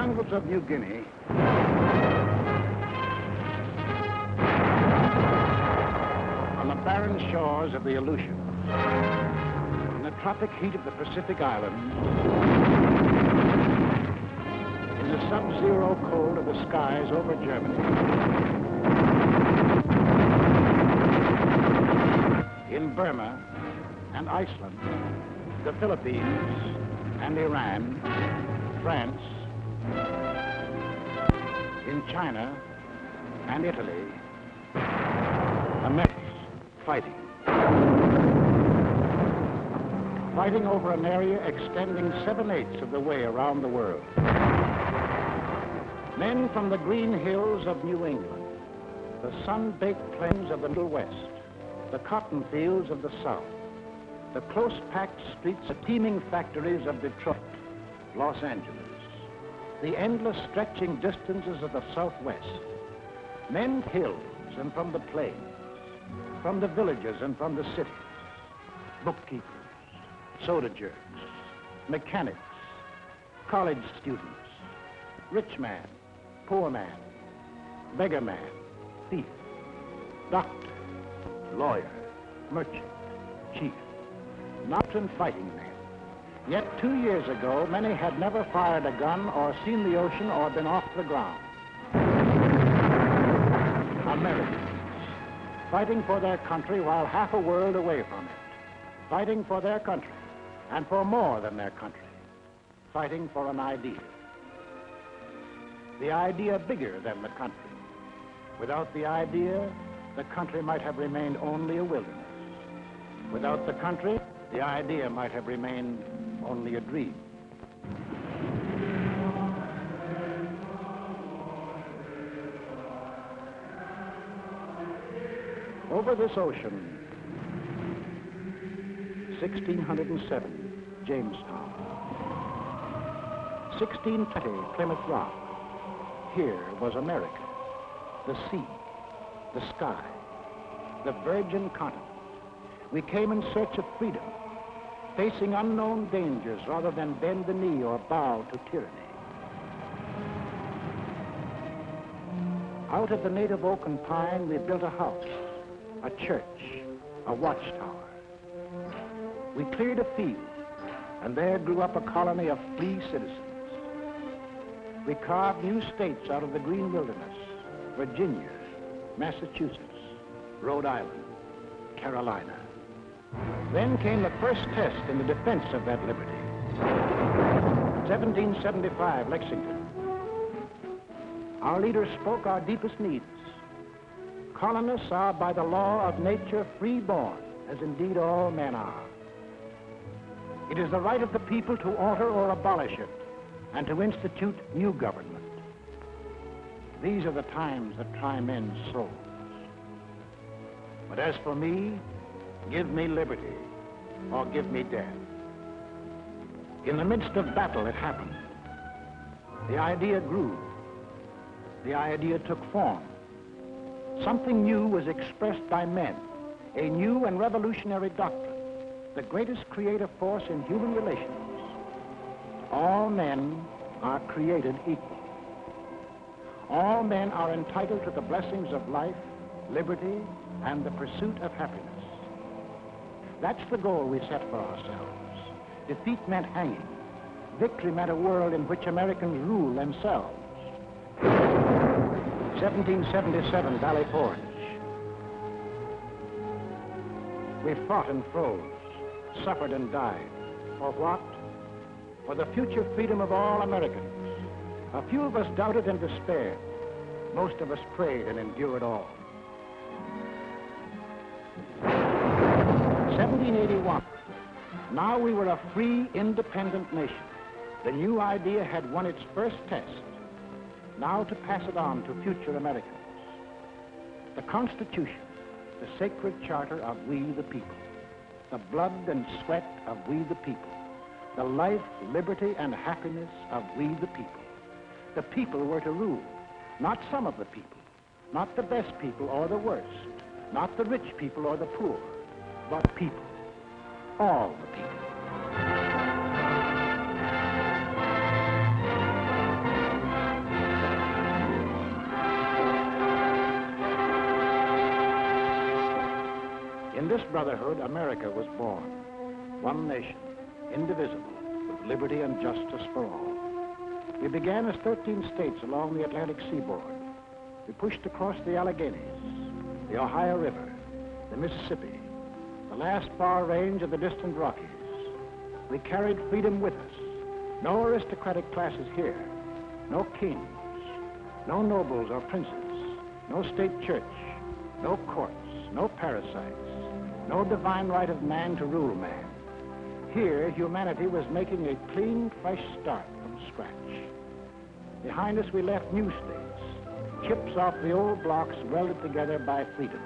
jungles of New Guinea, on the barren shores of the Aleutians, in the tropic heat of the Pacific Islands, in the sub-zero cold of the skies over Germany, in Burma and Iceland, the Philippines and Iran, France, in China and Italy, Americans fighting. Fighting over an area extending 7/8 of the way around the world. Men from the green hills of New England, the sun-baked plains of the Middle West, the cotton fields of the South, the close-packed streets of teeming factories of Detroit, Los Angeles, the endless stretching distances of the Southwest, men from the hills and from the plains, from the villages and from the cities, bookkeepers, soda jerks, mechanics, college students, rich man, poor man, beggar man, thief, doctor, lawyer, merchant, chief, mountain fighting men. Yet 2 years ago, many had never fired a gun or seen the ocean or been off the ground. Americans, fighting for their country while half a world away from it, fighting for their country and for more than their country, fighting for an idea. The idea bigger than the country. Without the idea, the country might have remained only a wilderness. Without the country, the idea might have remained only a dream. Over this ocean, 1607, Jamestown. 1620, Plymouth Rock. Here was America, the sea, the sky, the virgin continent. We came in search of freedom, facing unknown dangers rather than bend the knee or bow to tyranny. Out of the native oak and pine, we built a house, a church, a watchtower. We cleared a field, and there grew up a colony of free citizens. We carved new states out of the green wilderness: Virginia, Massachusetts, Rhode Island, Carolina. Then came the first test in the defense of that liberty. 1775, Lexington. Our leaders spoke our deepest needs. Colonists are by the law of nature free-born, as indeed all men are. It is the right of the people to alter or abolish it, and to institute new government. These are the times that try men's souls. But as for me, give me liberty, or give me death. In the midst of battle, it happened. The idea grew. The idea took form. Something new was expressed by men, a new and revolutionary doctrine, the greatest creative force in human relations. All men are created equal. All men are entitled to the blessings of life, liberty, and the pursuit of happiness. That's the goal we set for ourselves. Defeat meant hanging. Victory meant a world in which Americans rule themselves. 1777, Valley Forge. We fought and froze, suffered and died. For what? For the future freedom of all Americans. A few of us doubted and despaired. Most of us prayed and endured all. 1781. Now we were a free, independent nation. The new idea had won its first test. Now to pass it on to future Americans. The Constitution, the sacred charter of we the people. The blood and sweat of we the people. The life, liberty, and happiness of we the people. The people were to rule, not some of the people, not the best people or the worst, not the rich people or the poor, but people, all the people. this brotherhood, America was born. One nation, indivisible, with liberty and justice for all. We began as 13 states along the Atlantic seaboard. We pushed across the Alleghenies, the Ohio River, the Mississippi, the last far range of the distant Rockies. We carried freedom with us. No aristocratic classes here, no kings, no nobles or princes, no state church, no courts, no parasites, no divine right of man to rule man. Here, humanity was making a clean, fresh start from scratch. Behind us, we left new states, chips off the old blocks welded together by freedom.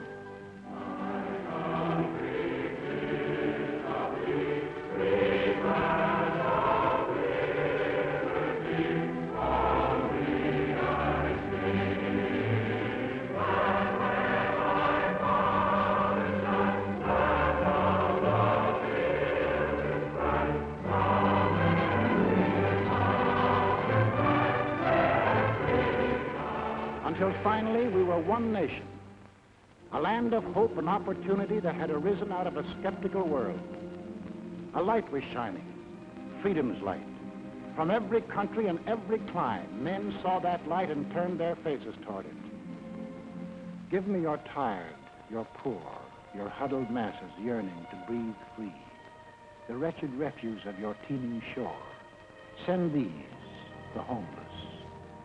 Until finally we were one nation, a land of hope and opportunity that had arisen out of a skeptical world. A light was shining, freedom's light. From every country and every clime, men saw that light and turned their faces toward it. Give me your tired, your poor, your huddled masses yearning to breathe free, the wretched refuse of your teeming shore. Send these, the homeless,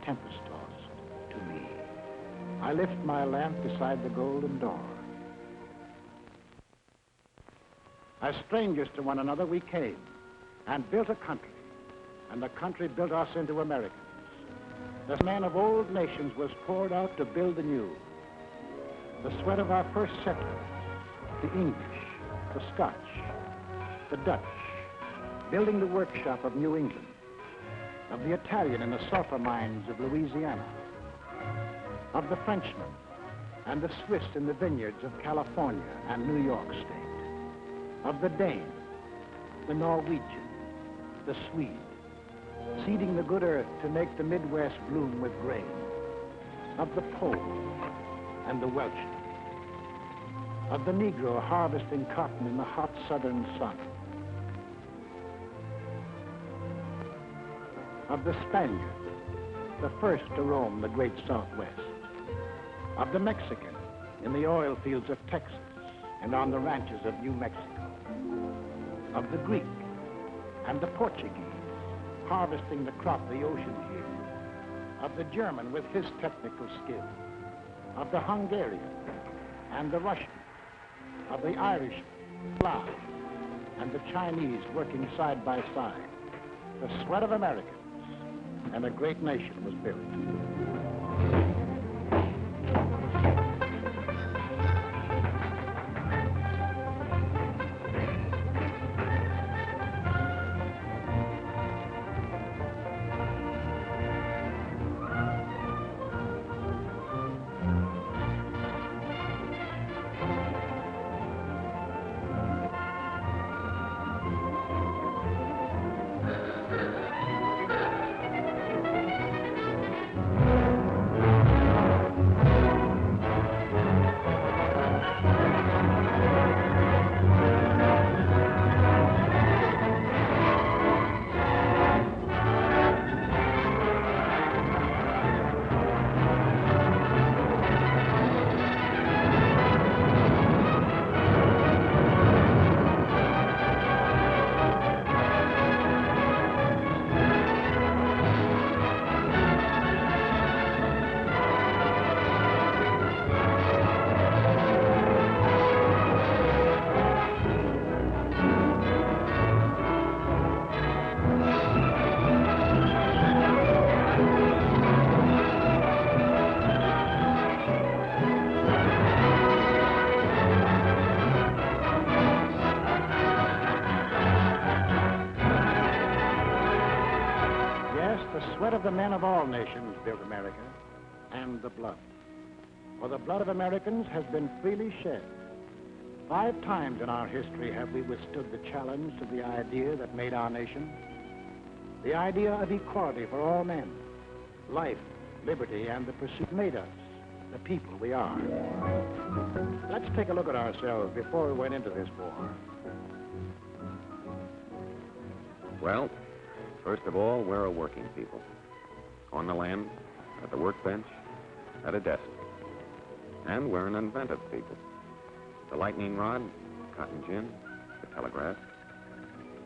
tempest-tossed, to me. I lift my lamp beside the golden door. As strangers to one another, we came and built a country, and the country built us into Americans. The man of old nations was poured out to build the new. The sweat of our first settlers, the English, the Scotch, the Dutch, building the workshop of New England, of the Italian in the sulfur mines of Louisiana, of the Frenchman and the Swiss in the vineyards of California and New York State, of the Dane, the Norwegian, the Swede, seeding the good earth to make the Midwest bloom with grain, of the Pole and the Welshman, of the Negro harvesting cotton in the hot southern sun, of the Spaniard, the first to roam the great Southwest, of the Mexican in the oil fields of Texas and on the ranches of New Mexico, of the Greek and the Portuguese harvesting the crop the ocean yields, of the German with his technical skill, of the Hungarian and the Russian, of the Irish, Slav, and the Chinese working side by side. The sweat of Americans, and a great nation was built. Of the men of all nations built America, and the blood. For the blood of Americans has been freely shed. 5 times in our history have we withstood the challenge to the idea that made our nation. The idea of equality for all men, life, liberty, and the pursuit made us, the people we are. Let's take a look at ourselves before we went into this war. Well, first of all, we're a working people. On the land, at the workbench, at a desk. And we're an inventive people. The lightning rod, cotton gin, the telegraph,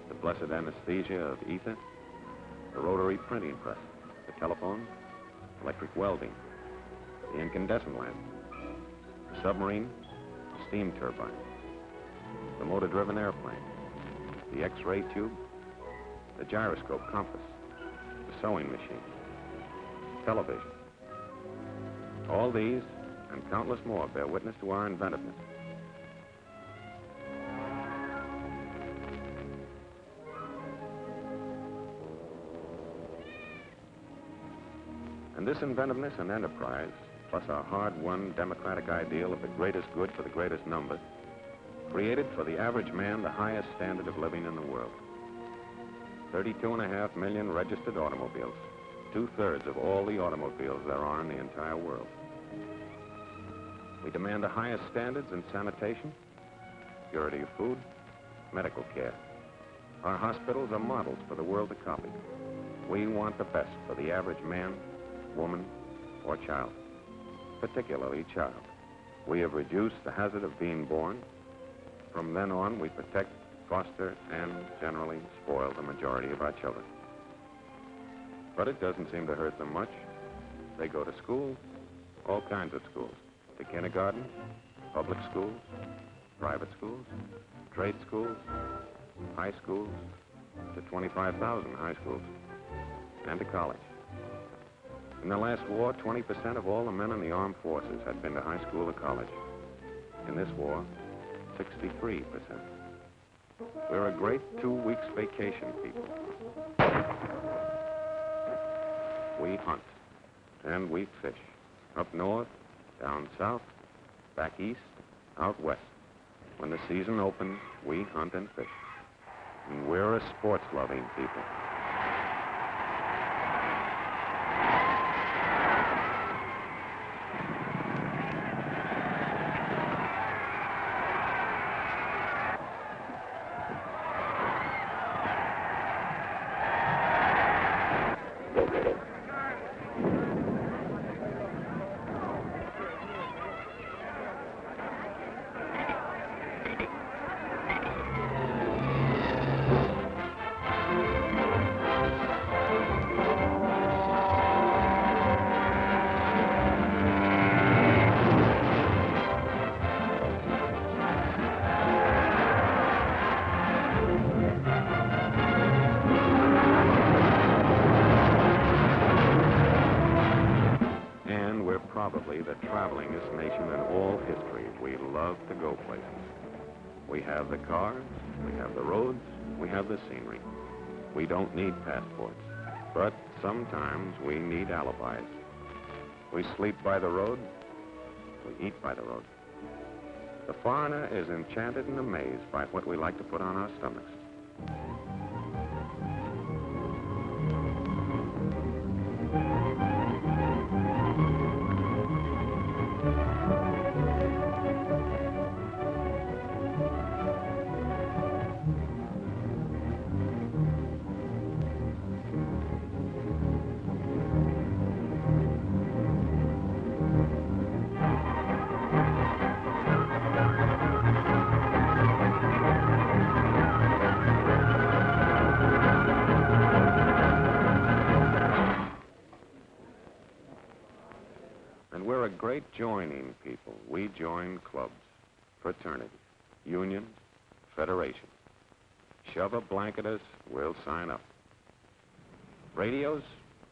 the blessed anesthesia of ether, the rotary printing press, the telephone, electric welding, the incandescent lamp, the submarine, the steam turbine, the motor-driven airplane, the X-ray tube, the gyroscope compass, the sewing machine, television. All these and countless more bear witness to our inventiveness. And this inventiveness and enterprise, plus our hard-won democratic ideal of the greatest good for the greatest number, created for the average man the highest standard of living in the world. 32.5 million registered automobiles, 2/3 of all the automobiles there are in the entire world. We demand the highest standards in sanitation, purity of food, medical care. Our hospitals are models for the world to copy. We want the best for the average man, woman, or child, particularly child. We have reduced the hazard of being born. From then on, we protect, foster, and generally spoil the majority of our children. But it doesn't seem to hurt them much. They go to school, all kinds of schools, to kindergarten, public schools, private schools, trade schools, high schools, to 25,000 high schools, and to college. In the last war, 20% of all the men in the armed forces had been to high school or college. In this war, 63%. We're a great 2 weeks vacation people. We hunt, and we fish. Up north, down south, back east, out west. When the season opens, we hunt and fish. And we're a sports-loving people. Probably the travelingest nation in all history. We love to go places. We have the cars, we have the roads, we have the scenery. We don't need passports, but sometimes we need alibis. We sleep by the road, we eat by the road. The foreigner is enchanted and amazed by what we like to put on our stomachs. We're a great joining people. We join clubs, fraternities, unions, federations. Shove a blanket us, we'll sign up. Radios,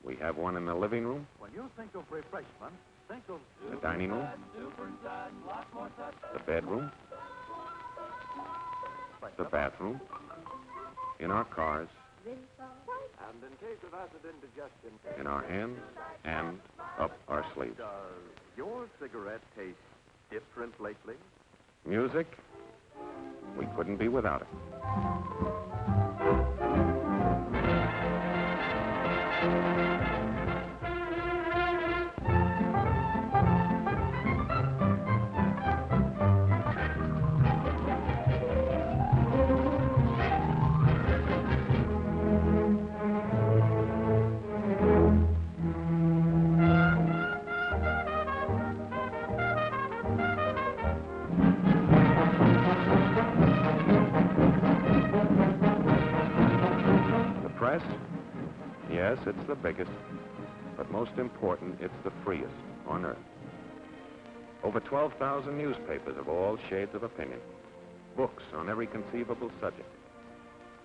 we have one in the living room. When you think of refreshment, think of the dining room, the bedroom, the bathroom, in our cars, and in case of acid indigestion, in our hands, and up our sleeves. Does your cigarette taste different lately? Music, we couldn't be without it. press? Yes, it's the biggest, but most important, it's the freest on earth. Over 12,000 newspapers of all shades of opinion, books on every conceivable subject,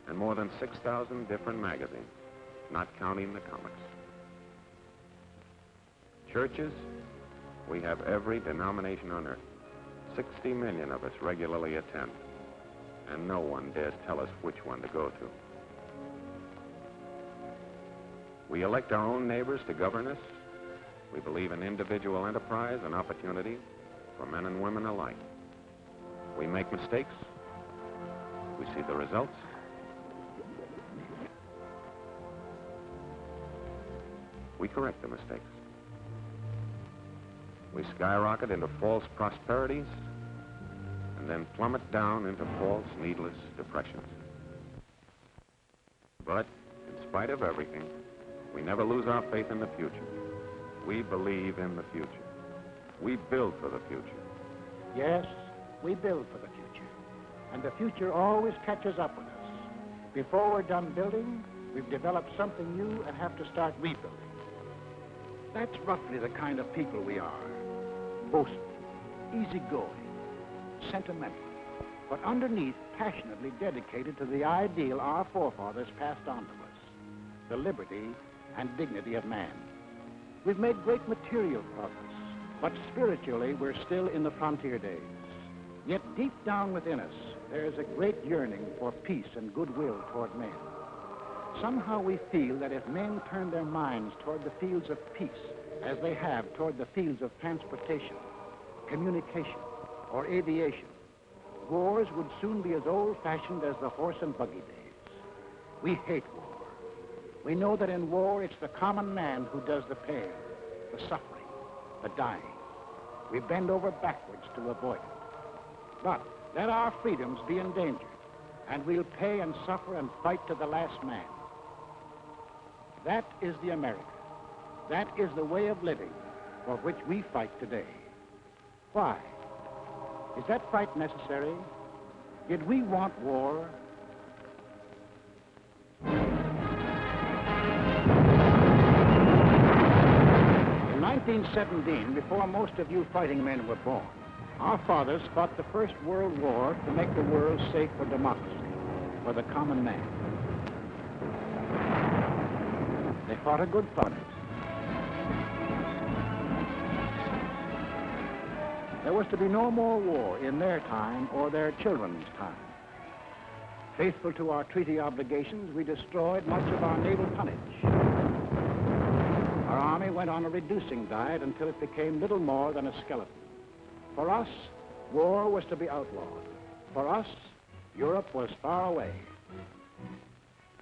and more than 6,000 different magazines, not counting the comics. Churches, we have every denomination on earth. 60 million of us regularly attend, and no one dares tell us which one to go to. We elect our own neighbors to govern us. We believe in individual enterprise and opportunity for men and women alike. We make mistakes. We see the results. We correct the mistakes. We skyrocket into false prosperities and then plummet down into false, needless depressions. But in spite of everything, we never lose our faith in the future. We believe in the future. We build for the future. Yes, we build for the future. And the future always catches up with us. Before we're done building, we've developed something new and have to start rebuilding. That's roughly the kind of people we are. Boastful, easygoing, sentimental, but underneath passionately dedicated to the ideal our forefathers passed on to us, the liberty and dignity of man. We've made great material progress, but spiritually we're still in the frontier days. Yet deep down within us, there is a great yearning for peace and goodwill toward men. Somehow we feel that if men turn their minds toward the fields of peace, as they have toward the fields of transportation, communication, or aviation, wars would soon be as old-fashioned as the horse and buggy days. We hate war. We know that in war, it's the common man who does the pain, the suffering, the dying. We bend over backwards to avoid it. But let our freedoms be endangered, and we'll pay and suffer and fight to the last man. That is the America. That is the way of living for which we fight today. Why? Is that fight necessary? Did we want war? In 1917, before most of you fighting men were born, our fathers fought the First World War to make the world safe for democracy, for the common man. They fought a good fight. There was to be no more war in their time or their children's time. Faithful to our treaty obligations, we destroyed much of our naval tonnage. Our army went on a reducing diet until it became little more than a skeleton. For us, war was to be outlawed. For us, Europe was far away.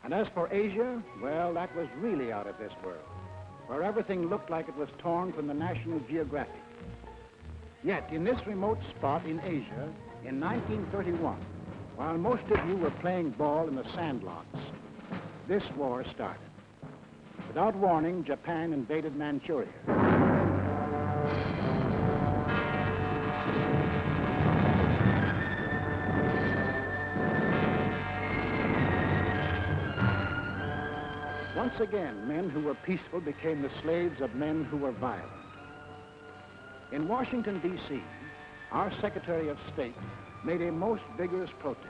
And as for Asia, well, that was really out of this world, where everything looked like it was torn from the National Geographic. Yet, in this remote spot in Asia, in 1931, while most of you were playing ball in the sandlots, this war started. Without warning, Japan invaded Manchuria. Once again, men who were peaceful became the slaves of men who were violent. In Washington, D.C., our Secretary of State made a most vigorous protest.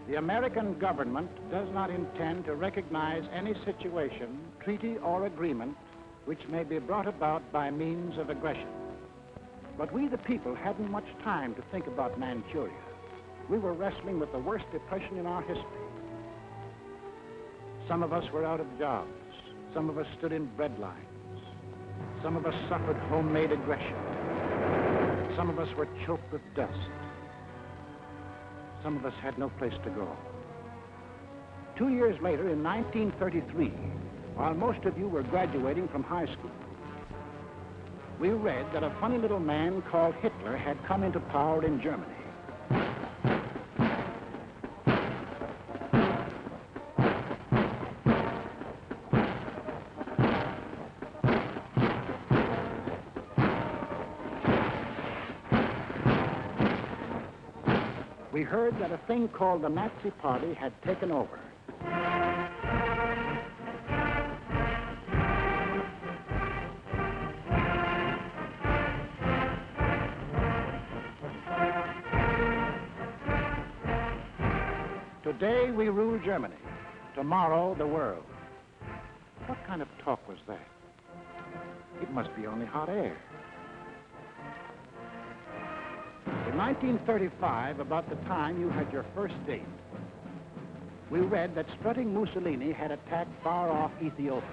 The American government does not intend to recognize any situation, treaty, or agreement which may be brought about by means of aggression. But we, the people, hadn't much time to think about Manchuria. We were wrestling with the worst depression in our history. Some of us were out of jobs. Some of us stood in bread lines. Some of us suffered homemade aggression. Some of us were choked with dust. Some of us had no place to go. 2 years later, in 1933, while most of you were graduating from high school, we read that a funny little man called Hitler had come into power in Germany. We heard that a thing called the Nazi Party had taken over. Today we rule Germany. Tomorrow, the world. What kind of talk was that? It must be only hot air. In 1935, about the time you had your first date, we read that strutting Mussolini had attacked far-off Ethiopia.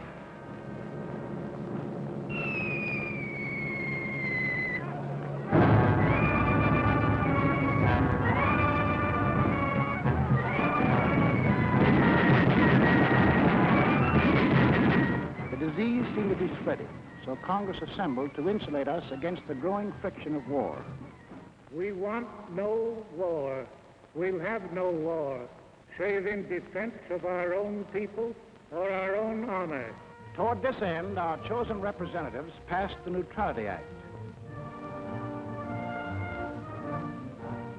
The disease seemed to be spreading, so Congress assembled to insulate us against the growing friction of war. We want no war. We'll have no war, save in defense of our own people or our own honor. Toward this end, our chosen representatives passed the Neutrality Act.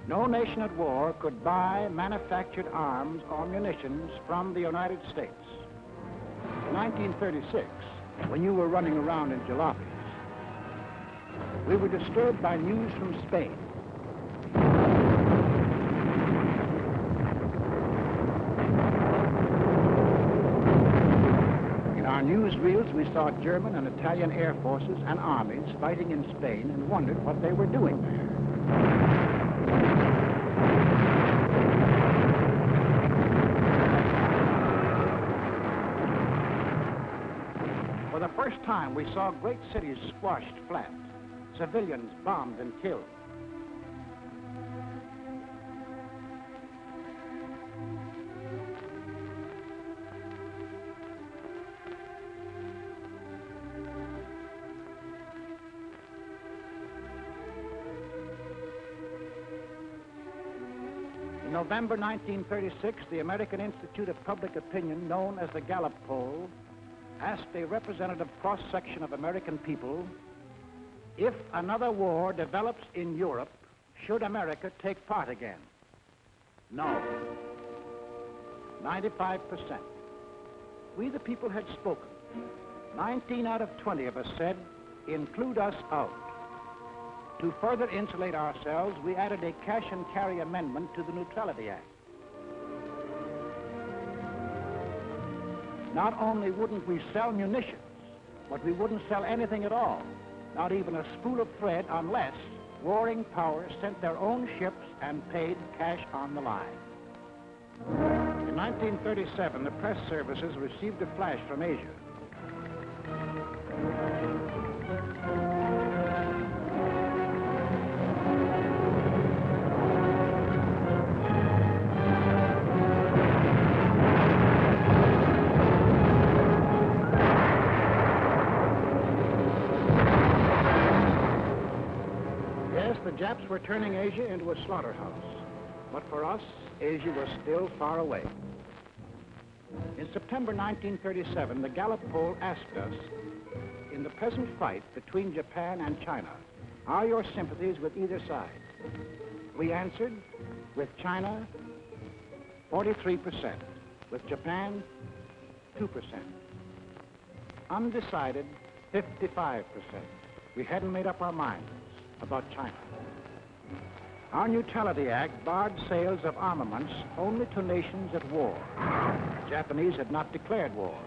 No nation at war could buy manufactured arms or munitions from the United States. In 1936, when you were running around in jalopies, we were disturbed by news from Spain. In our newsreels, we saw German and Italian air forces and armies fighting in Spain and wondered what they were doing there. For the first time, we saw great cities squashed flat, civilians bombed and killed. In November 1936, the American Institute of Public Opinion, known as the Gallup Poll, asked a representative cross-section of American people, if another war develops in Europe, should America take part again? No. 95%. We the people had spoken. 19 out of 20 of us said, include us out. To further insulate ourselves, we added a cash and carry amendment to the Neutrality Act. Not only wouldn't we sell munitions, but we wouldn't sell anything at all, not even a spool of thread, unless warring powers sent their own ships and paid cash on the line. In 1937, the press services received a flash from Asia. The Japs were turning Asia into a slaughterhouse. But for us, Asia was still far away. In September 1937, the Gallup poll asked us, in the present fight between Japan and China, are your sympathies with either side? We answered, with China, 43%. With Japan, 2%. Undecided, 55%. We hadn't made up our minds about China. Our Neutrality Act barred sales of armaments only to nations at war. The Japanese had not declared war,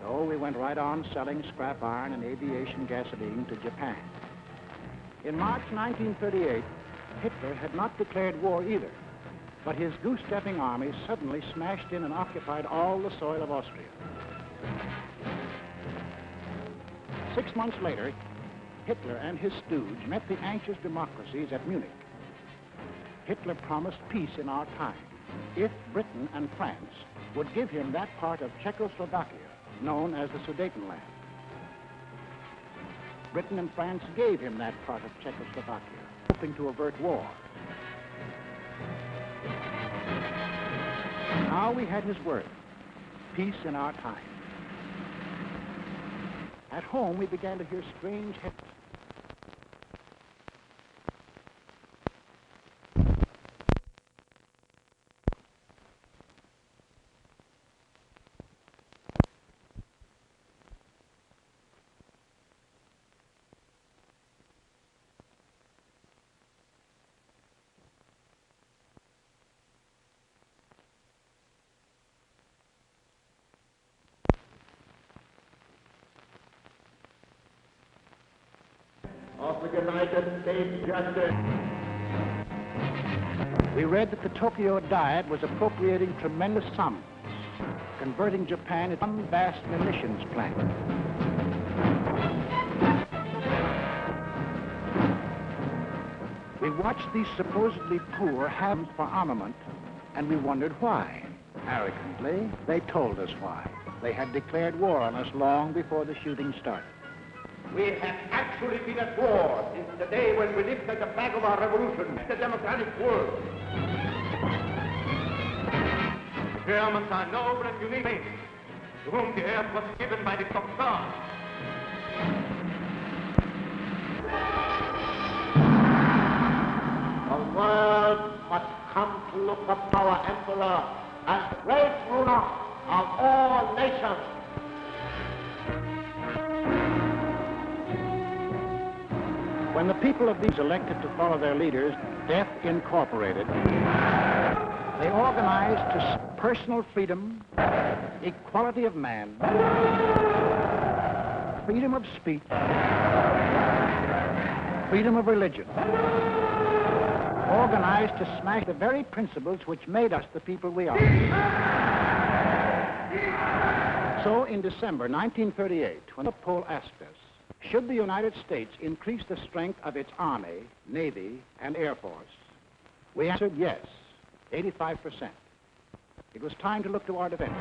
so we went right on selling scrap iron and aviation gasoline to Japan. In March 1938, Hitler had not declared war either, but his goose-stepping army suddenly smashed in and occupied all the soil of Austria. 6 months later, Hitler and his stooge met the anxious democracies at Munich. Hitler promised peace in our time if Britain and France would give him that part of Czechoslovakia known as the Sudetenland. Britain and France gave him that part of Czechoslovakia, hoping to avert war. Now we had his word, peace in our time. At home, we began to hear strange headlines. the United States justice. We read that the Tokyo Diet was appropriating tremendous sums, converting Japan into one vast munitions plant. We watched these supposedly poor have for armament, and we wondered why. Arrogantly, they told us why. They had declared war on us long before the shooting started. We have actually been at war since the day when we lifted the flag of our revolution, the democratic world. The Germans are noble and unique men, to whom the earth was given by the top God. The world must come to look upon our emperor as the great ruler of all nations. When the people of these elected to follow their leaders, Death Incorporated, they organized to personal freedom, equality of man, freedom of speech, freedom of religion, organized to smash the very principles which made us the people we are. So in December 1938, when Paul asked us, should the United States increase the strength of its Army, Navy, and Air Force, we answered yes, 85%. It was time to look to our defense.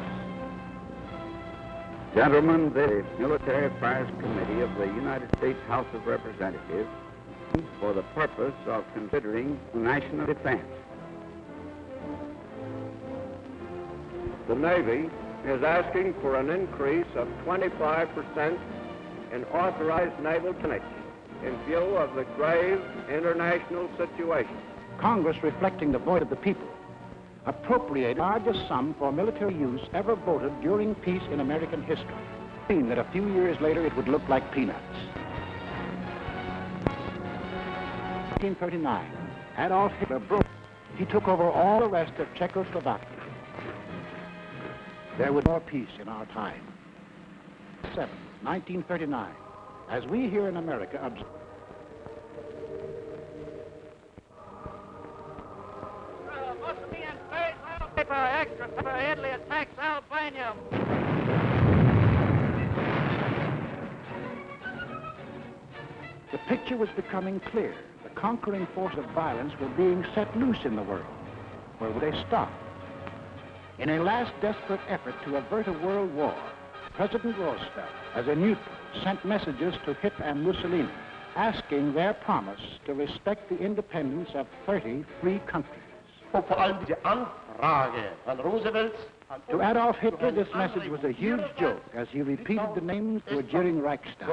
Gentlemen, the Military Affairs Committee of the United States House of Representatives for the purpose of considering national defense. The Navy is asking for an increase of 25% in authorized naval tonnage in view of the grave international situation. Congress, reflecting the voice of the people, appropriated the largest sum for military use ever voted during peace in American history. Mean that a few years later it would look like peanuts. 1939, Adolf Hitler broke. He took over all the rest of Czechoslovakia. There was more peace in our time. 1939, as we here in America observe. Mussolini and paper extra for Italy attacks Albania. The picture was becoming clear. The conquering force of violence were being set loose in the world. Where would they stop? In a last desperate effort to avert a world war, President Roosevelt, as a neutral, sent messages to Hitler and Mussolini, asking their promise to respect the independence of 30 free countries. To Adolf Hitler, this message was a huge joke as he repeated the names to a jeering Reichstag.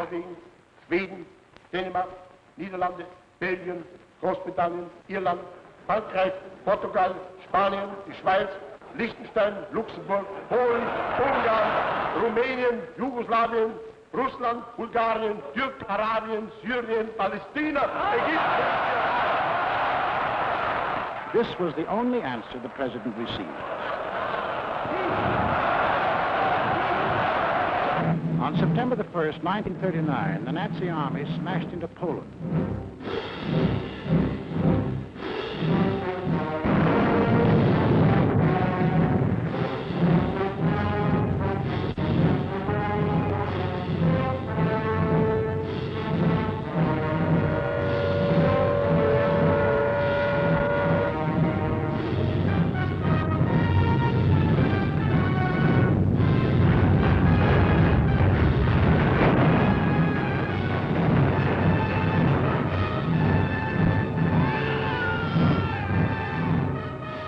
Sweden, Denmark, Niederlande, Belgien, Großbritannien, Irland, Frankreich, Portugal, Spanien, die Schweiz, Liechtenstein, Luxemburg, Polen, Ungarn, Rumänien, Jugoslawien, Russland, Bulgarien, Türkei, Arabien, Syrien, Palästina, Ägypten. This was the only answer the president received. On September the 1st, 1939, the Nazi army smashed into Poland.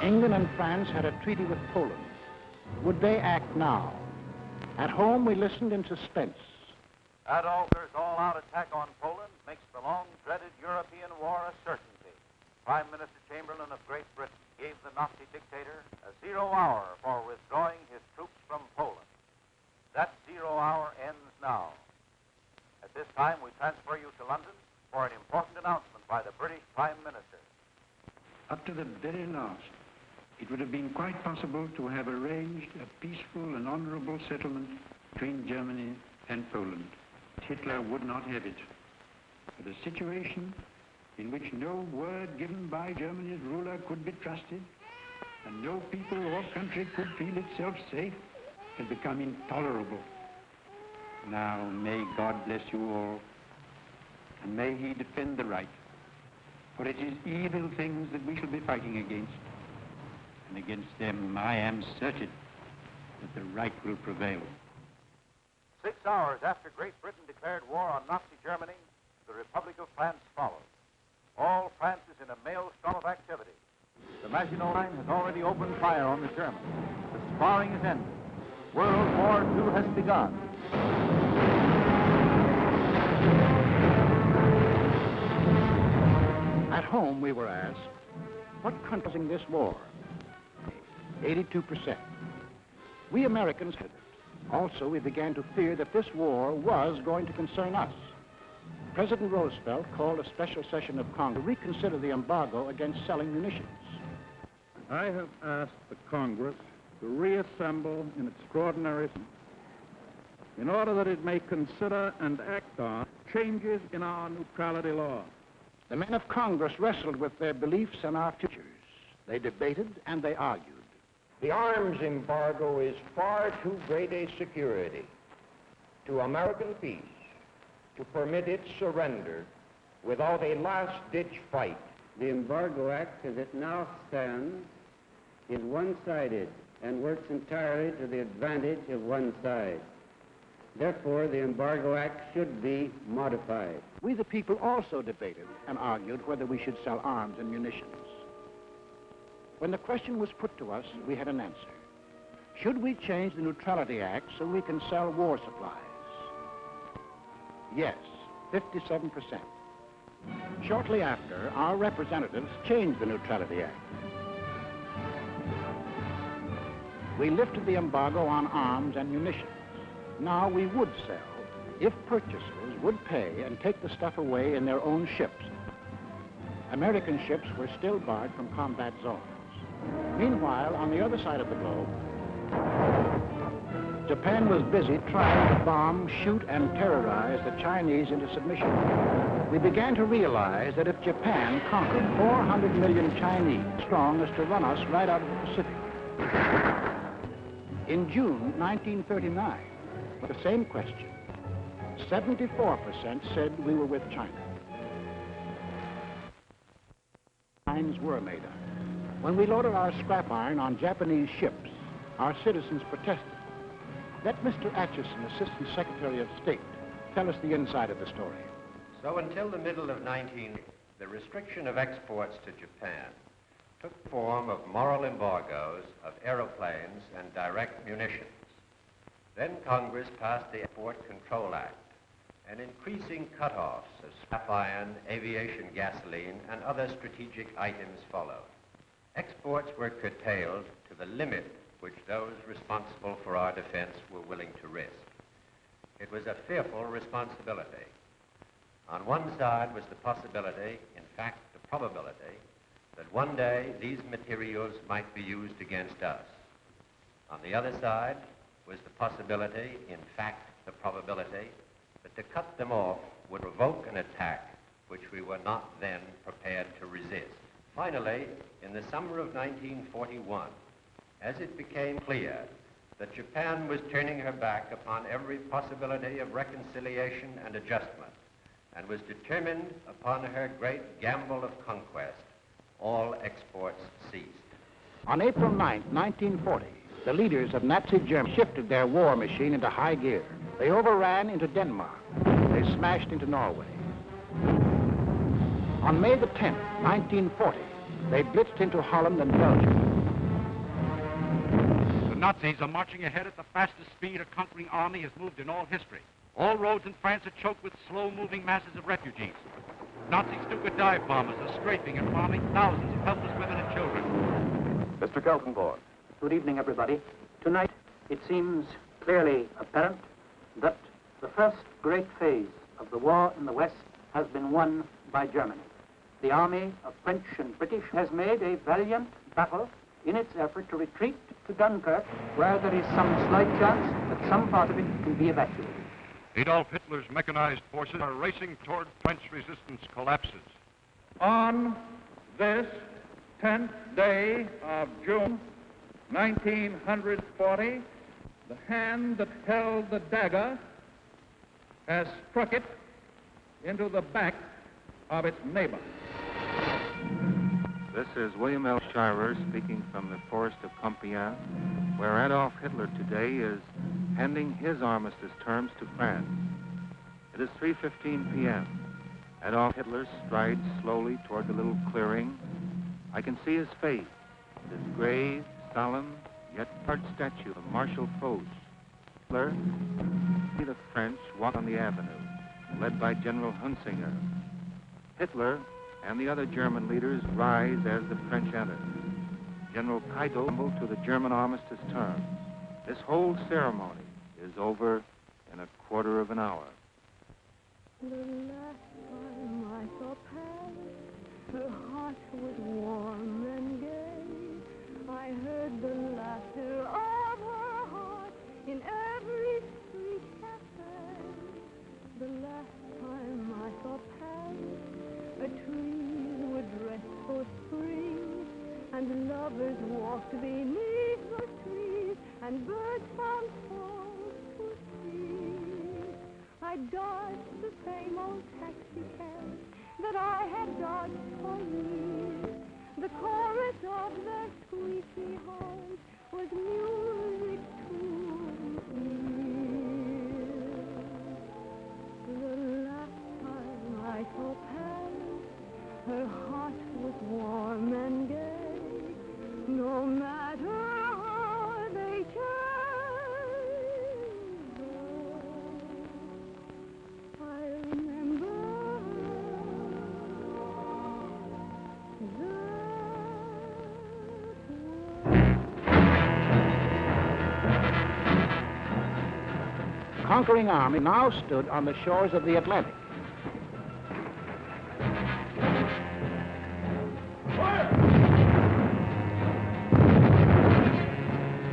England and France had a treaty with Poland. Would they act now? At home, we listened in suspense. Adolf's all-out attack on Poland makes the long-dreaded European war a certainty. Prime Minister Chamberlain of Great Britain gave the Nazi dictator a 0 hour for withdrawing his troops from Poland. That 0 hour ends now. At this time, we transfer you to London for an important announcement by the British Prime Minister. Up to the very last, it would have been quite possible to have arranged a peaceful and honorable settlement between Germany and Poland. Hitler would not have it. But a situation in which no word given by Germany's ruler could be trusted, and no people or country could feel itself safe, had become intolerable. Now, may God bless you all, and may he defend the right, for it is evil things that we shall be fighting against, and against them I am certain that the right will prevail. 6 hours after Great Britain declared war on Nazi Germany, the Republic of France followed. All France is in a maelstrom of activity. The Maginot Line has already opened fire on the Germans. The sparring is ended. World War II has begun. At home, we were asked, what country is in this war? 82%. We Americans had it. Also, we began to fear that this war was going to concern us. President Roosevelt called a special session of Congress to reconsider the embargo against selling munitions. I have asked the Congress to reassemble in extraordinary in order that it may consider and act on changes in our neutrality law. The men of Congress wrestled with their beliefs and our futures. They debated and they argued. The arms embargo is far too great a security to American peace to permit its surrender without a last-ditch fight. The Embargo Act, as it now stands, is one-sided and works entirely to the advantage of one side. Therefore, the Embargo Act should be modified. We, the people, also debated and argued whether we should sell arms and munitions. When the question was put to us, we had an answer. Should we change the Neutrality Act so we can sell war supplies? Yes, 57%. Shortly after, our representatives changed the Neutrality Act. We lifted the embargo on arms and munitions. Now we would sell if purchasers would pay and take the stuff away in their own ships. American ships were still barred from combat zones. Meanwhile, on the other side of the globe, Japan was busy trying to bomb, shoot, and terrorize the Chinese into submission. We began to realize that if Japan conquered 400 million Chinese, strong as to run us right out of the Pacific. In June 1939, with the same question, 74% said we were with China. Mines were made up. When we loaded our scrap iron on Japanese ships, our citizens protested. Let Mr. Acheson, Assistant Secretary of State, tell us the inside of the story. So until the middle of 1980, the restriction of exports to Japan took the form of moral embargoes of aeroplanes and direct munitions. Then Congress passed the Export Control Act, and increasing cutoffs of scrap iron, aviation gasoline, and other strategic items followed. Exports were curtailed to the limit which those responsible for our defense were willing to risk. It was a fearful responsibility. On one side was the possibility, in fact the probability, that one day these materials might be used against us. On the other side was the possibility, in fact the probability, that to cut them off would provoke an attack which we were not then prepared to resist. Finally, in the summer of 1941, as it became clear that Japan was turning her back upon every possibility of reconciliation and adjustment, and was determined upon her great gamble of conquest, all exports ceased. On April 9, 1940, the leaders of Nazi Germany shifted their war machine into high gear. They overran into Denmark. They smashed into Norway. On May the 10th, 1940, they blitzed into Holland and Belgium. The Nazis are marching ahead at the fastest speed a conquering army has moved in all history. All roads in France are choked with slow-moving masses of refugees. Nazi Stuka dive bombers are strafing and bombing thousands of helpless women and children. Mr. Keltonborn. Good evening, everybody. Tonight, it seems clearly apparent that the first great phase of the war in the West has been won by Germany. The army of French and British has made a valiant battle in its effort to retreat to Dunkirk, where there is some slight chance that some part of it can be evacuated. Adolf Hitler's mechanized forces are racing toward French resistance collapses. On this 10th day of June, 1940, the hand that held the dagger has struck it into the back of its neighbor. This is William L. Shirer speaking from the forest of Compiègne, where Adolf Hitler today is handing his armistice terms to France. It is 3:15 p.m. Adolf Hitler strides slowly toward the little clearing. I can see his face, his grave, solemn, yet hard statue of Marshal Foch. Hitler, see the French walk on the avenue, led by General Hunsinger. Hitler and the other German leaders rise as the French enter. General Keitel mumbled to the German armistice terms. This whole ceremony is over in a quarter of an hour. The last time I saw Paris, her heart was warm and gay. I heard the laughter of her heart in every street cafe. The last time I saw Paris, trees were dressed for spring, and lovers walked beneath the trees, and birds found songs to sing. I dodged the same old taxi cab that I had dodged for years. The chorus of their squeaky horns was music to me. The last time I saw Paris, her heart was warm and gay, no matter how they changed. I remember The conquering army now stood on the shores of the Atlantic.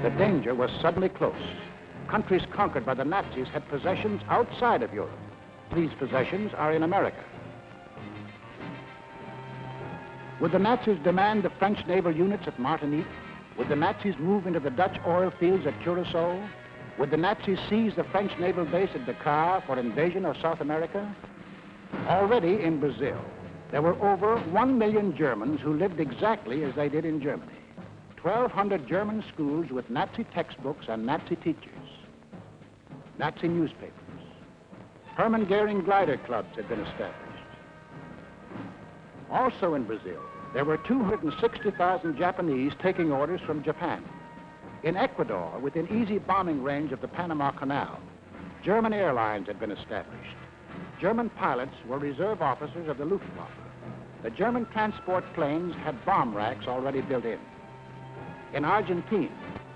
The danger was suddenly close. Countries conquered by the Nazis had possessions outside of Europe. These possessions are in America. Would the Nazis demand the French naval units at Martinique? Would the Nazis move into the Dutch oil fields at Curacao? Would the Nazis seize the French naval base at Dakar for invasion of South America? Already in Brazil, there were over 1 million Germans who lived exactly as they did in Germany. 1,200 German schools with Nazi textbooks and Nazi teachers. Nazi newspapers. Hermann Goering glider clubs had been established. Also in Brazil, there were 260,000 Japanese taking orders from Japan. In Ecuador, within easy bombing range of the Panama Canal, German airlines had been established. German pilots were reserve officers of the Luftwaffe. The German transport planes had bomb racks already built in. In Argentina,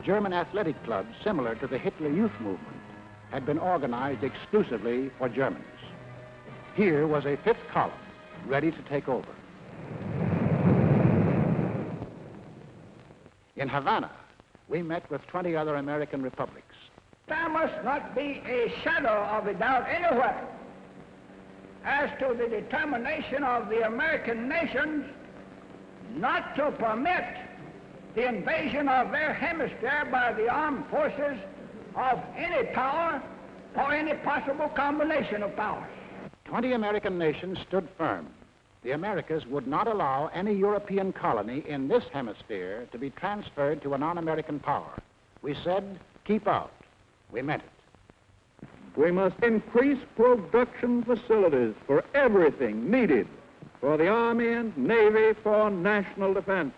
German athletic clubs similar to the Hitler Youth Movement had been organized exclusively for Germans. Here was a fifth column ready to take over. In Havana, we met with 20 other American republics. There must not be a shadow of a doubt anywhere as to the determination of the American nations not to permit the invasion of their hemisphere by the armed forces of any power or any possible combination of powers. 20 American nations stood firm. The Americas would not allow any European colony in this hemisphere to be transferred to a non-American power. We said, keep out. We meant it. We must increase production facilities for everything needed for the Army and Navy for national defense.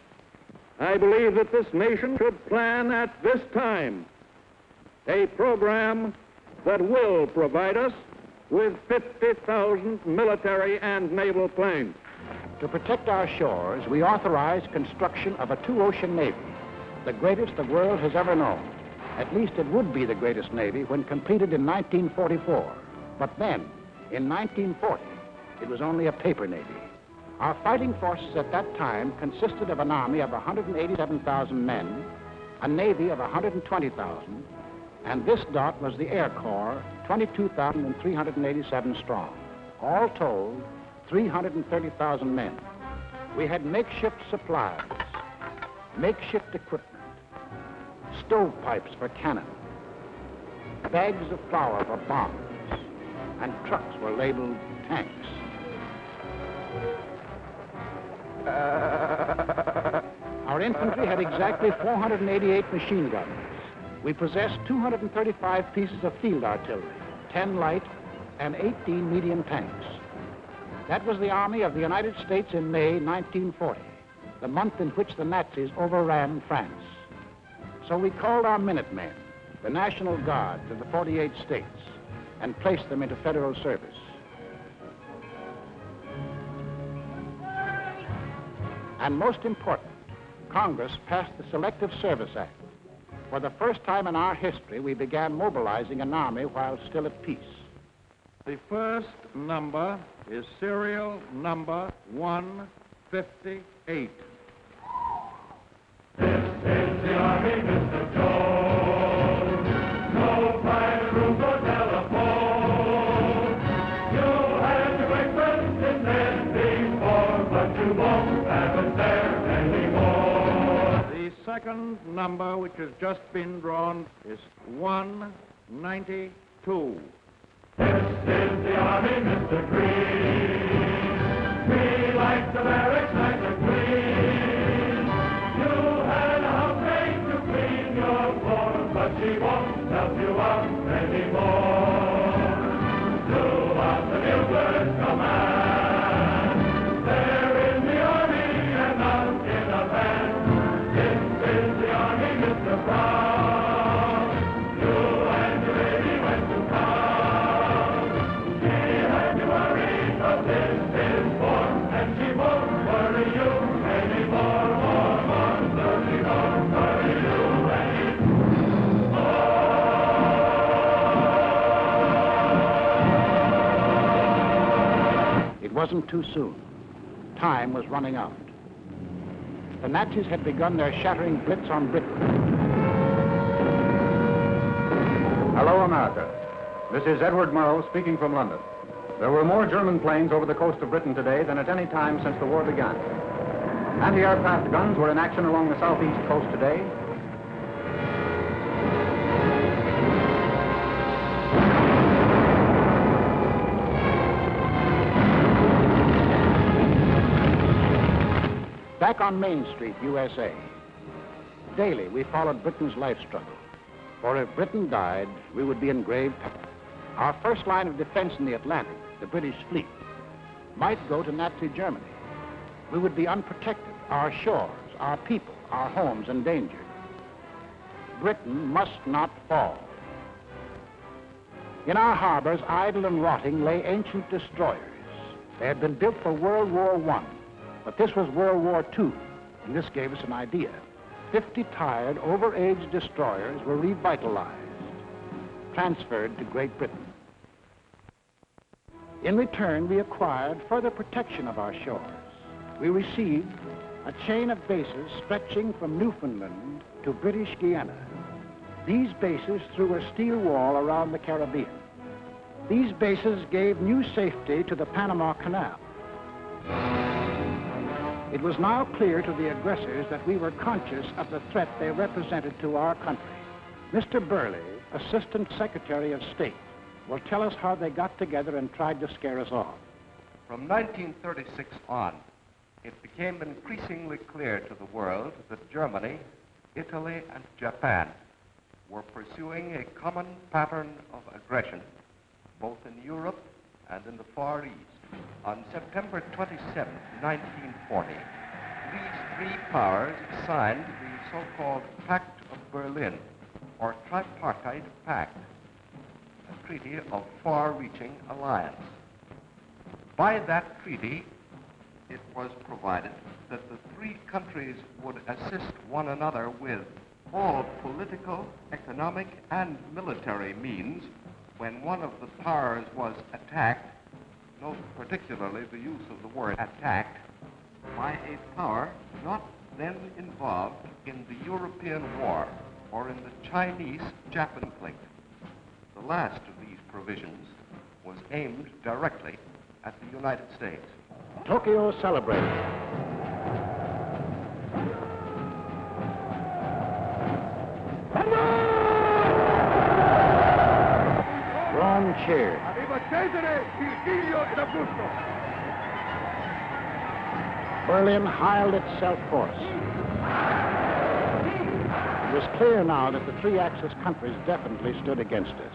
I believe that this nation should plan at this time a program that will provide us with 50,000 military and naval planes. To protect our shores, we authorized construction of a two-ocean navy, the greatest the world has ever known. At least it would be the greatest navy when completed in 1944. But then, in 1940, it was only a paper navy. Our fighting forces at that time consisted of an army of 187,000 men, a navy of 120,000, And this dot was the Air Corps, 22,387 strong. All told, 330,000 men. We had makeshift supplies, makeshift equipment, stovepipes for cannon, bags of flour for bombs, and trucks were labeled tanks. Our infantry had exactly 488 machine guns. We possessed 235 pieces of field artillery, 10 light and 18 medium tanks. That was the Army of the United States in May 1940, the month in which the Nazis overran France. So we called our Minutemen, the National Guard of the 48 states, and placed them into federal service. And most important, Congress passed the Selective Service Act. For the first time in our history, we began mobilizing an army while still at peace. The first number is serial number 158. This is the Army, Mr. Jones. No private room or telephone. You had your breakfast in there before, but you won't have it there anymore. The second number, which has just been drawn, is 192. This is the Army, Mr. Green. We like the barracks nice and clean. You had a housemaid to clean your floor, but she won't help you out anymore. Do out the builder's command. They're in the Army and not in a band. This is the Army, Mr. Brown. You and your lady went to town. She had you worried, but this is war, and she won't worry you anymore. She won't worry you anymore. It wasn't too soon. Time was running out. The Nazis had begun their shattering blitz on Britain. Hello, America. This is Edward Murrow speaking from London. There were more German planes over the coast of Britain today than at any time since the war began. Anti-aircraft guns were in action along the southeast coast today. Back on Main Street, USA, daily we followed Britain's life struggle. For if Britain died, we would be in grave peril. Our first line of defense in the Atlantic, the British fleet, might go to Nazi Germany. We would be unprotected, our shores, our people, our homes endangered. Britain must not fall. In our harbors, idle and rotting, lay ancient destroyers. They had been built for World War I, but this was World War II, and this gave us an idea. 50 tired, over-aged destroyers were revitalized, transferred to Great Britain. In return, we acquired further protection of our shores. We received a chain of bases stretching from Newfoundland to British Guiana. These bases threw a steel wall around the Caribbean. These bases gave new safety to the Panama Canal. It was now clear to the aggressors that we were conscious of the threat they represented to our country. Mr. Berle, Assistant Secretary of State, will tell us how they got together and tried to scare us off. From 1936 on, it became increasingly clear to the world that Germany, Italy, and Japan were pursuing a common pattern of aggression, both in Europe and in the Far East. On September 27, 1940, these three powers signed the so-called Pact of Berlin, or Tripartite Pact, a treaty of far-reaching alliance. By that treaty, it was provided that the three countries would assist one another with all political, economic, and military means when one of the powers was attacked, note particularly the use of the word attacked, by a power not then involved in the European war. or in the Chinese-Japan plate. The last of these provisions was aimed directly at the United States. Tokyo celebrates. Rome cheered. Berlin hiled itself forth. It was clear now that the three Axis countries definitely stood against us.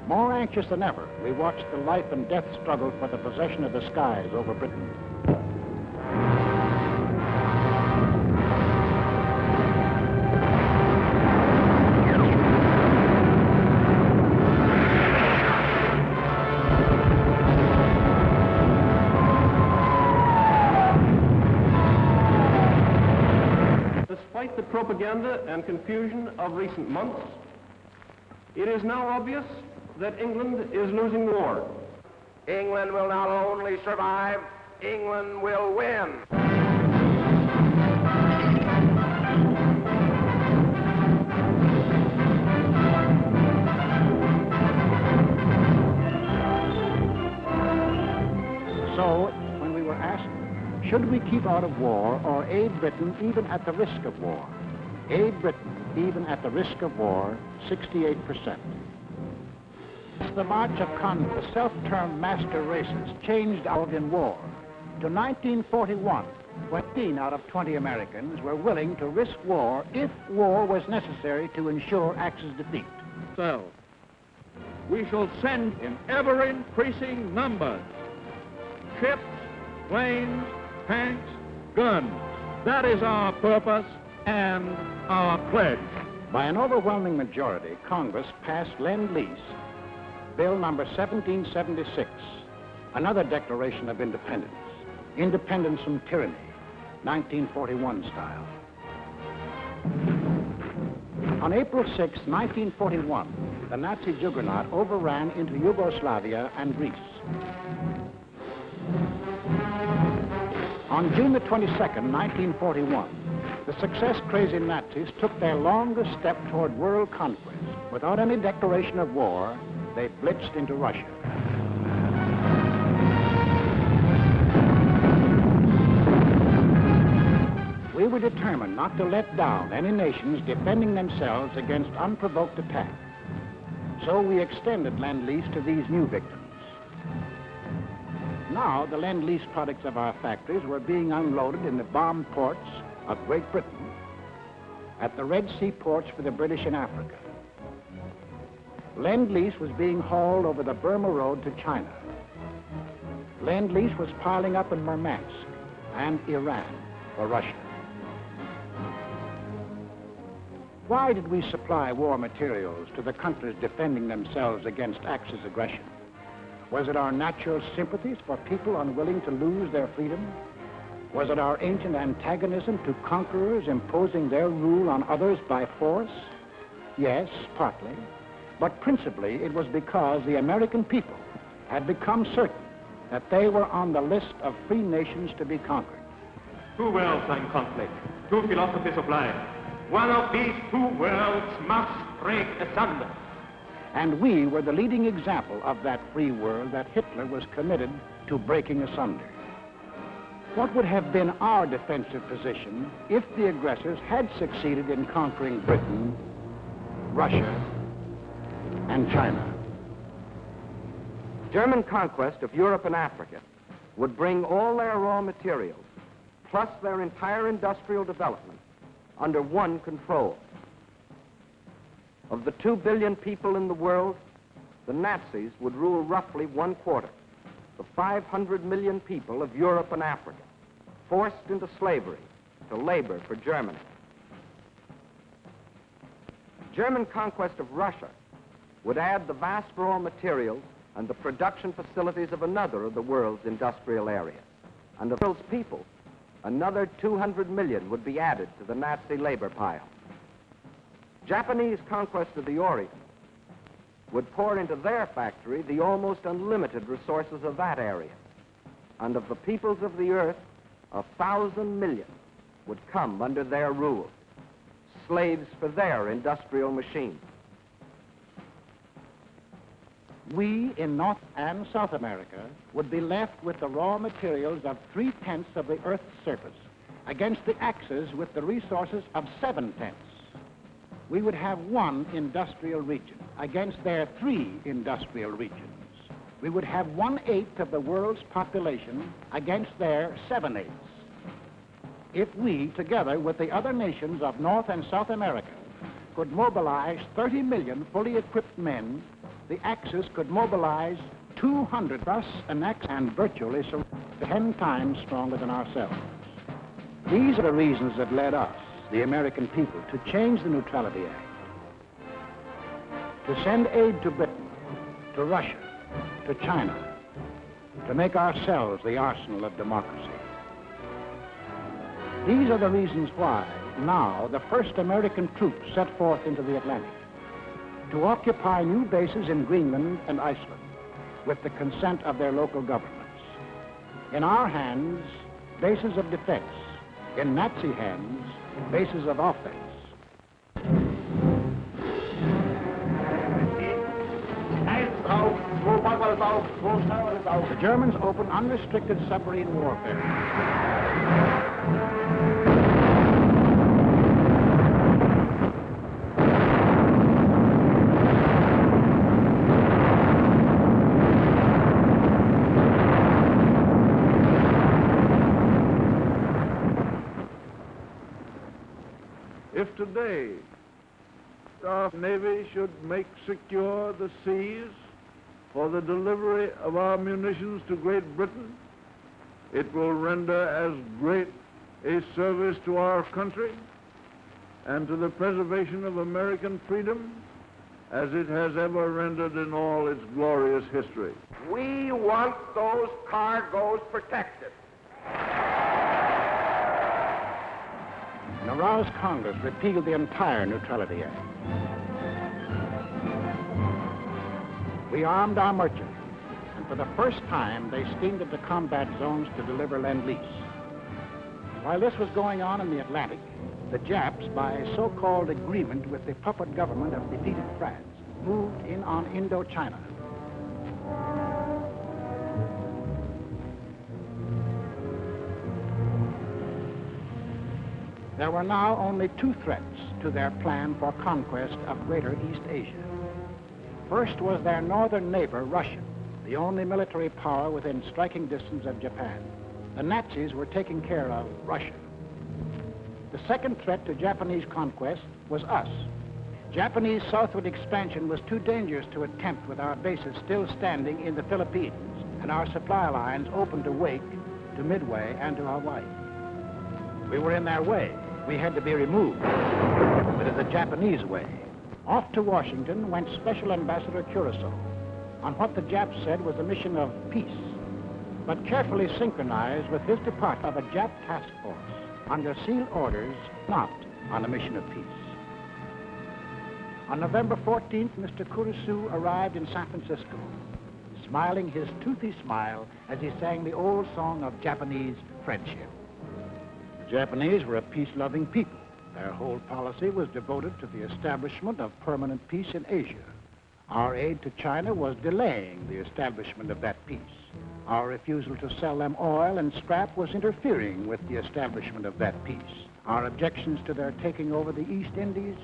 More anxious than ever, we watched the life and death struggle for the possession of the skies over Britain. Despite the propaganda and confusion of recent months, it is now obvious that England is losing the war. England will not only survive, England will win. So, when we were asked, should we keep out of war or aid Britain even at the risk of war? Aid Britain even at the risk of war, 68%. The march of Kampf, the self-termed master races, changed out in war. To 1941, 15 out of 20 Americans were willing to risk war if war was necessary to ensure Axis defeat. So, we shall send in ever-increasing numbers ships, planes, tanks, guns. That is our purpose and our pledge. By an overwhelming majority, Congress passed Lend-Lease, Bill number 1776, another declaration of independence. Independence from tyranny, 1941 style. On April 6, 1941, the Nazi juggernaut overran into Yugoslavia and Greece. On June the 22nd, 1941, the success-crazy Nazis took their longest step toward world conquest. Without any declaration of war, they blitzed into Russia. We were determined not to let down any nations defending themselves against unprovoked attack. So we extended Lend-Lease to these new victims. Now, the Lend-Lease products of our factories were being unloaded in the bomb ports of Great Britain, at the Red Sea ports for the British in Africa. Lend-Lease was being hauled over the Burma Road to China. Lend-Lease was piling up in Murmansk and Iran for Russia. Why did we supply war materials to the countries defending themselves against Axis aggression? Was it our natural sympathies for people unwilling to lose their freedom? Was it our ancient antagonism to conquerors imposing their rule on others by force? Yes, partly. But principally, it was because the American people had become certain that they were on the list of free nations to be conquered. Two worlds are in conflict, two philosophies of life. One of these two worlds must break asunder. And we were the leading example of that free world that Hitler was committed to breaking asunder. What would have been our defensive position if the aggressors had succeeded in conquering Britain, Russia, and China? German conquest of Europe and Africa would bring all their raw materials, plus their entire industrial development, under one control. Of the 2 billion people in the world, the Nazis would rule roughly 1/4, the 500 million people of Europe and Africa, forced into slavery to labor for Germany. German conquest of Russia would add the vast raw materials and the production facilities of another of the world's industrial areas. And of those people, another 200 million would be added to the Nazi labor pile. Japanese conquest of the Orient would pour into their factory the almost unlimited resources of that area. And of the peoples of the earth, 1,000 million would come under their rule. slaves for their industrial machines. We in North and South America would be left with the raw materials of 3/10 of the Earth's surface against the Axis with the resources of 7/10. We would have one industrial region against their 3 industrial regions. We would have 1/8 of the world's population against their 7/8. If we, together with the other nations of North and South America, could mobilize 30 million fully equipped men, the Axis could mobilize 200 us and virtually 10 times stronger than ourselves. These are the reasons that led us, the American people, to change the Neutrality Act, to send aid to Britain, to Russia, to China, to make ourselves the arsenal of democracy. These are the reasons why now the first American troops set forth into the Atlantic to occupy new bases in Greenland and Iceland with the consent of their local governments. In our hands, bases of defense. In Nazi hands, bases of offense. The Germans opened unrestricted submarine warfare. If today our Navy should make secure the seas for the delivery of our munitions to Great Britain, it will render as great a service to our country and to the preservation of American freedom as it has ever rendered in all its glorious history. We want those cargoes protected. An aroused Congress repealed the entire Neutrality Act. We armed our merchants, and for the first time, they steamed into combat zones to deliver Lend-Lease. While this was going on in the Atlantic, the Japs, by a so-called agreement with the puppet government of defeated France, moved in on Indochina. There were now only 2 threats to their plan for conquest of Greater East Asia. First was their northern neighbor, Russia, the only military power within striking distance of Japan. The Nazis were taking care of Russia. The second threat to Japanese conquest was us. Japanese southward expansion was too dangerous to attempt with our bases still standing in the Philippines and our supply lines open to Wake, to Midway, and to Hawaii. We were in their way. We had to be removed. But in the Japanese way. Off to Washington went Special Ambassador Curacao on what the Japs said was a mission of peace, but carefully synchronized with his department of a Jap task force under sealed orders, not on a mission of peace. On November 14th, Mr. Curacao arrived in San Francisco, smiling his toothy smile as he sang the old song of Japanese friendship. The Japanese were a peace-loving people. Their whole policy was devoted to the establishment of permanent peace in Asia. Our aid to China was delaying the establishment of that peace. Our refusal to sell them oil and scrap was interfering with the establishment of that peace. Our objections to their taking over the East Indies,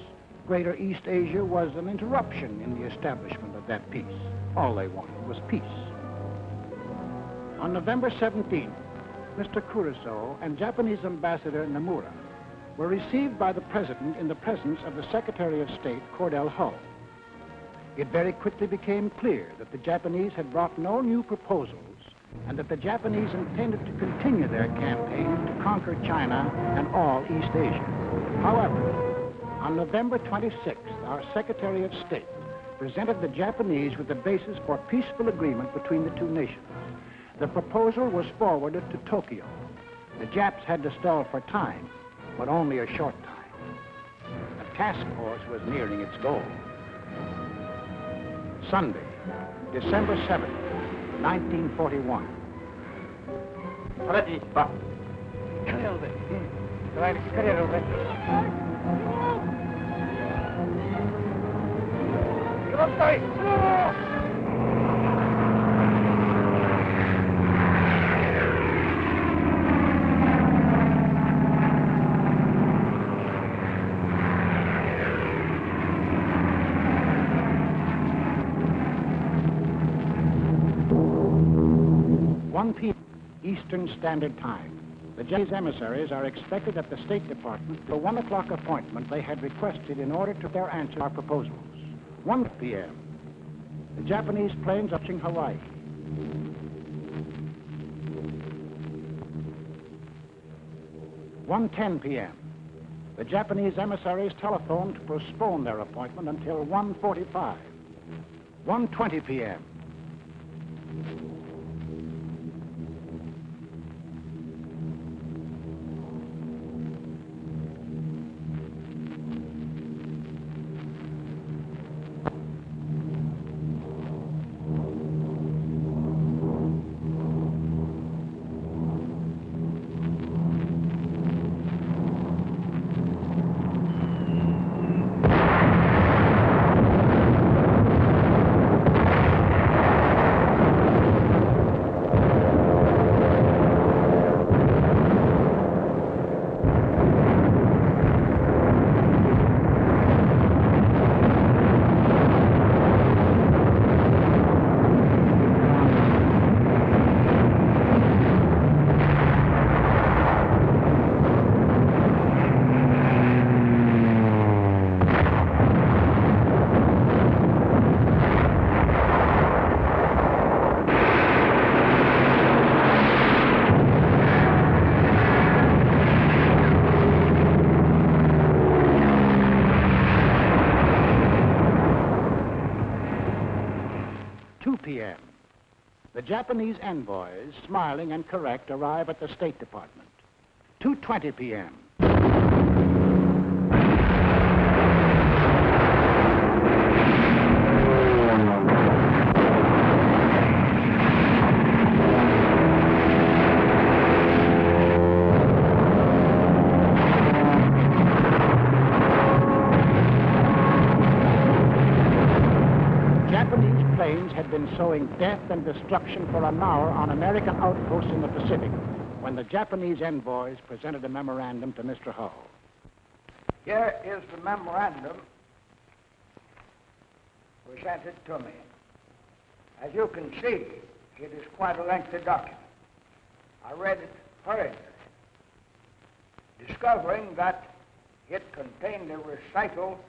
Greater East Asia, was an interruption in the establishment of that peace. All they wanted was peace. On November 17th, Mr. Curacao and Japanese Ambassador Nomura were received by the President in the presence of the Secretary of State, Cordell Hull. It very quickly became clear that the Japanese had brought no new proposals and that the Japanese intended to continue their campaign to conquer China and all East Asia. However, on November 26th, our Secretary of State presented the Japanese with the basis for peaceful agreement between the 2 nations. The proposal was forwarded to Tokyo. The Japs had to stall for time, but only a short time. The task force was nearing its goal. Sunday, December 7th, 1941. Eastern Standard Time. The Japanese emissaries are expected at the State Department for 1 o'clock appointment they had requested in order to their answer our proposals. 1 p.m. The Japanese planes are touching Hawaii. One 10 p.m. The Japanese emissaries telephoned to postpone their appointment until 1:45. 1:20 p.m. The Japanese envoys, smiling and correct, arrive at the State Department. 2:20 p.m. Japanese planes had been sowing death and destruction for an hour on American outposts in the Pacific when the Japanese envoys presented a memorandum to Mr. Hull. Here is the memorandum presented to me. As you can see, it is quite a lengthy document. I read it hurriedly, discovering that it contained a recital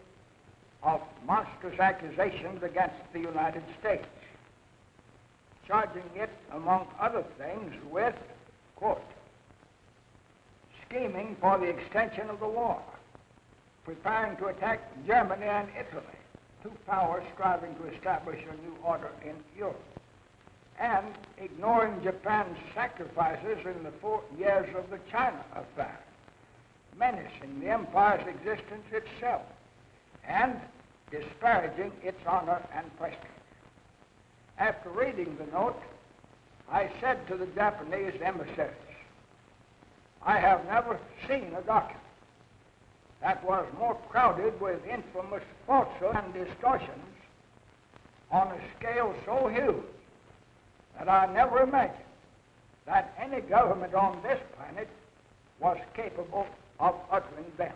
of monstrous accusations against the United States, charging it, among other things, with, quote, scheming for the extension of the war, preparing to attack Germany and Italy, two powers striving to establish a new order in Europe, and ignoring Japan's sacrifices in the 4 years of the China affair, menacing the empire's existence itself, and disparaging its honor and prestige. After reading the note, I said to the Japanese emissaries, I have never seen a document that was more crowded with infamous falsehoods and distortions on a scale so huge that I never imagined that any government on this planet was capable of uttering them.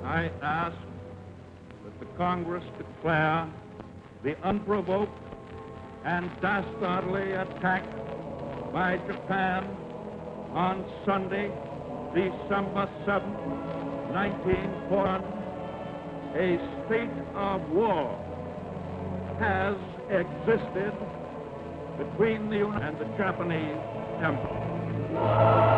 I ask that the Congress declare the unprovoked and dastardly attack by Japan on Sunday, December 7, 1941, a state of war has existed between the United and the Japanese Emperor.